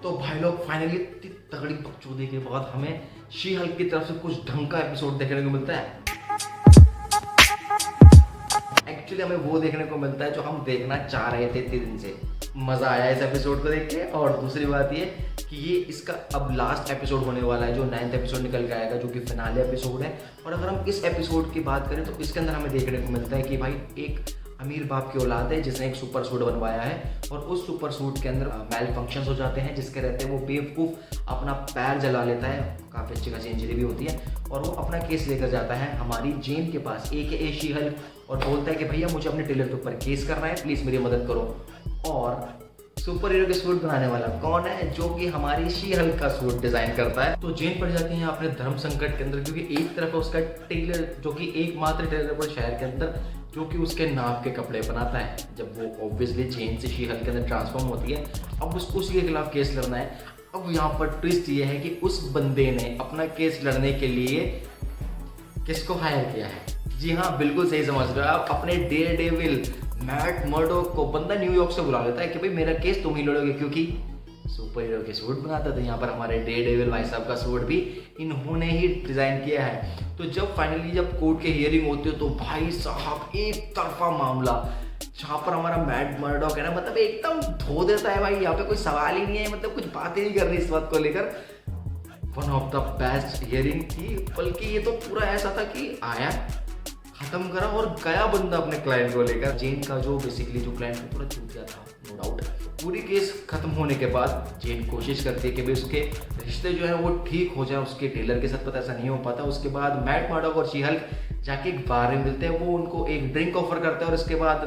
तो भाई लोग फाइनली इतनी तगड़ी बकचोदी के बाद हमें शी हल्क की तरफ से कुछ ढंग का एपिसोड देखने को मिलता है। एक्चुअली हमें वो देखने को मिलता है जो हम देखना चाह रहे थे इतने दिन से। मजा आया इस एपिसोड को देख के। और दूसरी बात ये कि ये इसका अब लास्ट एपिसोड होने वाला है, जो 9th एपिसोड निकल के आएगा, जो कि फिनाले एपिसोड है। और अगर हम इस एपिसोड की बात करें तो इसके अंदर हमें देखने को मिलता है कि भाई एक अमीर बाप की औलाद है जिसने एक सुपर सूट बनवाया है और उस सुपर सूट के अंदर मेल फंक्शंस हो जाते हैं, जिसके रहते हैं वो बेवकूफ़ अपना पैर जला लेता है, काफ़ी अच्छी खासी इंजरी भी होती है, और वो अपना केस लेकर जाता है हमारी जेन के पास AKA शी हल्क, और बोलता है कि भैया मुझे अपने टेलर के ऊपर केस करना है, प्लीज़ मेरी मदद करो। और सुपर हीरो के सूट बनाने वाला कौन है? जो कि हमारी शी हल्क का सूट डिजाइन करता है। तो जेन पड़ जाती है अपने धर्म संकट के अंदर, क्योंकि एक तरफ है उसका टेलर, जो कि एकमात्र टेलर है शहर के अंदर जो कि उसके नाप के कपड़े बनाता है। जब वो ऑब्वियसली जेन से शी हल्क के अंदर ट्रांसफॉर्म होती है, अब उसको उसी के खिलाफ केस लड़ना है। अब यहाँ पर ट्विस्ट ये है कि उस बंदे ने अपना केस लड़ने के लिए किसको हायर किया है? जी हाँ, बिल्कुल सही समझ रहे हो आप, अपने डेयरडेविल मैट मर्डॉक को। बंदा न्यूयॉर्क से बुला लेता है कि भाई मेरा केस तुम ही लड़ोगे, क्योंकि सुपर हीरो के सूट बनाता था। यहाँ पर हमारे डेयरडेविल भाई साहब का सूट भी इन्होंने ही डिजाइन किया है। तो जब फाइनली जब कोर्ट के हियरिंग होती है तो भाई साहब एक तरफा मामला, जहाँ पर हमारा मैट मर्डॉक है ना, मतलब एकदम धो देता है भाई। यहाँ पे कोई सवाल ही नहीं है, मतलब कुछ बात ही नहीं कर रही इस बात को लेकर। One of the best hearing थी, बल्कि ये तो पूरा ऐसा था कि आया, खत्म करा और गया बंदा अपने क्लाइंट को लेकर। जेन का जो बेसिकली जो क्लाइंट था पूरा छूट गया था, नो डाउट। पूरी केस खत्म होने के बाद जेन कोशिश करती है कि भाई उसके रिश्ते जो है वो ठीक हो जाए उसके टेलर के साथ, पता ऐसा नहीं हो पाता। उसके बाद मैट मर्डॉक और शी हल्क जाके एक बार में मिलते हैं, वो उनको एक ड्रिंक ऑफर करते हैं और इसके बाद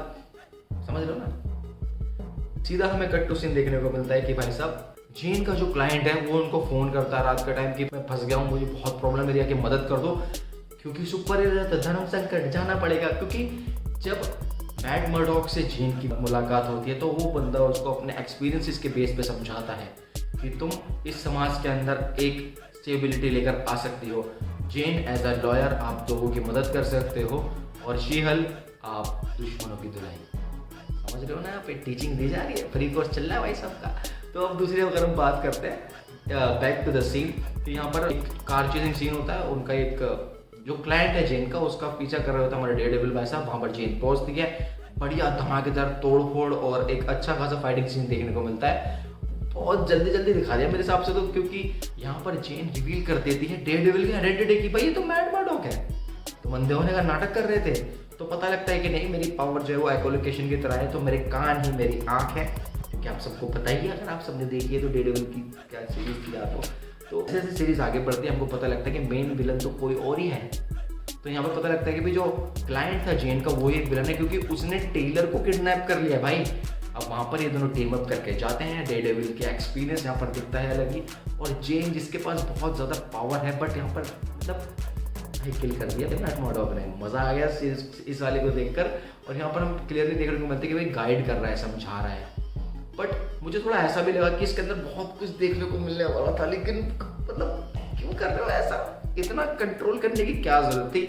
समझ लो ना, सीधा हमें कट टू सीन देखने को मिलता है कि भाई साहब जेन का जो क्लाइंट है वो उनको फोन करता है रात का टाइम कि मैं फंस गया हूँ, मुझे बहुत प्रॉब्लम है, कि मदद कर दो, क्योंकि सुपर हीरो है तो धर्म संकट जाना पड़ेगा। क्योंकि जब मैट मर्डॉक से जेन की मुलाकात होती है तो वो बंदा उसको अपने एक्सपीरियंसेस के बेस पे समझाता है कि तुम इस समाज के अंदर एक स्टेबिलिटी लेकर आ सकती हो। जेन एज अ लॉयर आप लोगों की मदद कर सकते हो, और शी हल्क आप दुश्मनों की दुल्हन। समझ रहे हो ना, यहाँ पे टीचिंग दी जा रही है, फ्री कोर्स चल रहा है भाई सबका। तो अब दूसरी अगर हम बात करते हैं बैक टू द सीन, तो यहाँ पर एक कार चेजिंग सीन होता है। उनका एक जो क्लाइंट है जेन का, उसका पीछा कर रहे होता है हमारे डेयरडेविल भाई साहब। वहाँ पर जेन पहुँचती है, बढ़िया धमाकेदार तोड़फोड़ और एक अच्छा खासा फाइटिंग सीन देखने को मिलता है। बहुत जल्दी जल्दी दिखा दिया मेरे हिसाब से तो, क्योंकि यहाँ पर जेन रिवील कर देती है डेयरडेविल की आइडेंटिटी की भाई ये तो मैट मर्डॉक है। तो बंदे होने का नाटक कर रहे थे, तो पता लगता है कि नहीं, मेरी पावर जो है वो एकोलोकेशन की तरह है, तो मेरे कान ही मेरी आँख है। क्योंकि आप सबको पता ही है, अगर आप सबने देखी है तो डेयरडेविल की क्या सीरीज थी आप, तो जैसे जैसे सीरीज आगे बढ़ती है हमको पता लगता है कि मेन विलन तो कोई और ही है। तो यहाँ पर पता लगता है कि भाई जो क्लाइंट था जेन का वो एक विलन है, क्योंकि उसने टेलर को किडनैप कर लिया भाई। अब वहाँ पर ये दोनों टीम अप करके जाते हैं। डेयरडेविल के एक्सपीरियंस यहाँ पर दिखता है अलग ही, और जेन जिसके पास बहुत ज़्यादा पावर है, बट यहाँ पर मतलब किल कर दिया मैट मर्डॉक ने। मज़ा आ गया इस वाले को देखकर। और यहाँ पर हम क्लियरली देखने को मिलते हैं कि भाई गाइड कर रहा है, समझा रहा है। बट मुझे थोड़ा ऐसा भी लगा कि इसके अंदर बहुत कुछ देखने को मिलने वाला था, लेकिन मतलब क्यों कर रहे हो ऐसा? इतना कंट्रोल करने की क्या जरूरत थी?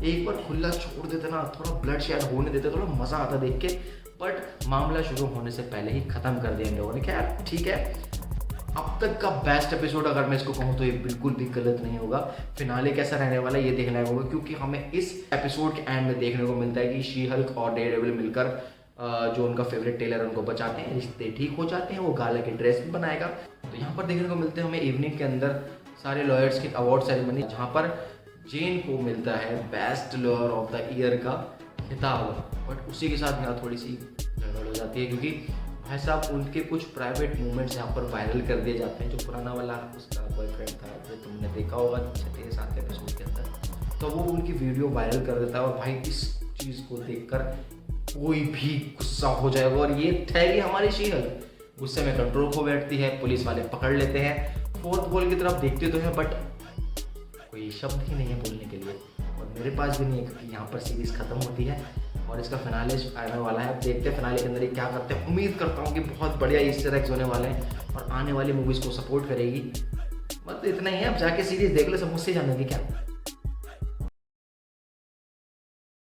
एक बार खुला छोड़ देते ना, थोड़ा ब्लड शेड होने देते, थोड़ा मजा आता देख के। बट मामला शुरू होने से पहले ही खत्म कर दिया इन लोगों ने। क्या यार, ठीक है, अब तक का बेस्ट एपिसोड अगर मैं इसको कहूँ तो ये बिल्कुल भी गलत नहीं होगा। फिनाले कैसा रहने वाला है ये देखना होगा, क्योंकि हमें इस एपिसोड के एंड में देखने को मिलता है कि शी हल्क और डेयरडेविल मिलकर जो उनका फेवरेट टेलर है उनको बचाते हैं, रिश्ते ठीक हो जाते हैं, वो गाला की ड्रेस भी बनाएगा। तो यहाँ पर देखने को मिलते हैं हमें इवनिंग के अंदर सारे लॉयर्स की अवार्ड सेरेमनी, जहाँ पर जेन को मिलता है best lawyer of the year का खिताब। बट उसी के साथ यहाँ थोड़ी सी गड़बड़ हो जाती है, क्योंकि भाई साहब उनके कुछ प्राइवेट मूवमेंट्स यहाँ पर वायरल कर दिए जाते हैं। जो पुराना वाला उसका बॉयफ्रेंड था, जो तुमने देखा होगा 6-7 एपिसोड के अंदर, तो वो उनकी वीडियो वायरल कर देता है। और भाई इस चीज़ को देखकर कोई भी गुस्सा हो जाएगा, और ये ठहरी हमारी शी हल्क गुस्से में कंट्रोल खो बैठती है, पुलिस वाले पकड़ लेते हैं। फोर्थ वॉल की तरफ देखते तो हैं, बट कोई शब्द ही नहीं है बोलने के लिए, और मेरे पास भी नहीं है, क्योंकि यहाँ पर सीरीज खत्म होती है और इसका फिनाले आने वाला है। अब देखते हैं फिनाले के अंदर ये क्या करते हैं। उम्मीद करता हूँ कि बहुत बढ़िया ईस्टर एग्स होने वाले हैं और आने वाली मूवीज़ को सपोर्ट करेगी। मतलब इतना ही है, अब जाके सीरीज देख लो, सब मुझसे जानेंगे क्या।